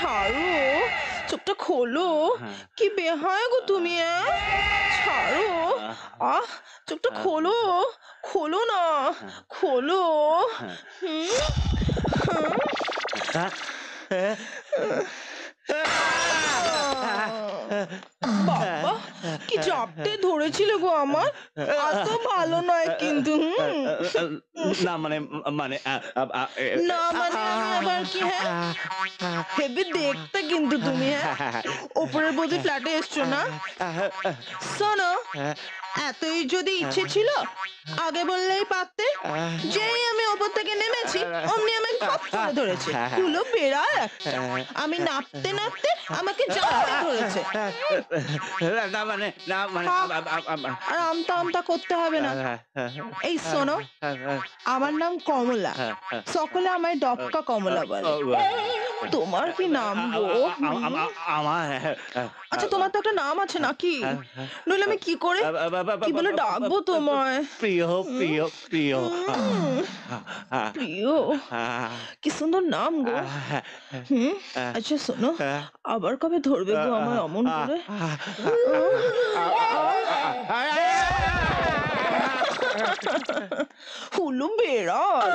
ছাড়ো, চোখটা খোলো। কি বেহায়া গো তুমি, ছাড়ো। আহ, চোখটা খোলো, খোলো না, খোলো। হুম, হুম। বাবা, কি চাপটে ধরেছিলে গো আমার। এত ভালো নয় কিন্তু। না মানে মানে না মানে আমি আবার কি, হেবি দেখতে কিন্তু তুমি, ওপরের বৌদি ফ্ল্যাটে এসছো না? শোনো, এতই যদি ইচ্ছে ছিল আগে বললেই পারতে। যেই আমি ওপর থেকে নেমেছি অমনি আমাকে খপ করে ধরেছে, হুলো বেড়াল একটা। আমি নাপতে নাপতে আমাকে জাপটে ধরেছে। না মানে না মানে থাক, আর আমতা আমতা করতে হবে না। এই শোনো, আমার নাম কমলা, সকলে আমায় ডক্কা কমলা বলে। তোমার কি নাম গো? আমার আচ্ছা, তোমার তো একটা নাম আছে নাকি? নইলে আমি কি করে, কি বলে ডাকবো তোমায়? প্রিয় উম, প্রিয় প্রিয় উম, প্রিয়, কি সুন্দর নাম গো। হুম। আচ্ছা শোনো, আবার কবে ধরবে গো আমায় অমন করে? উম, আহ, হুলু বেড়াল।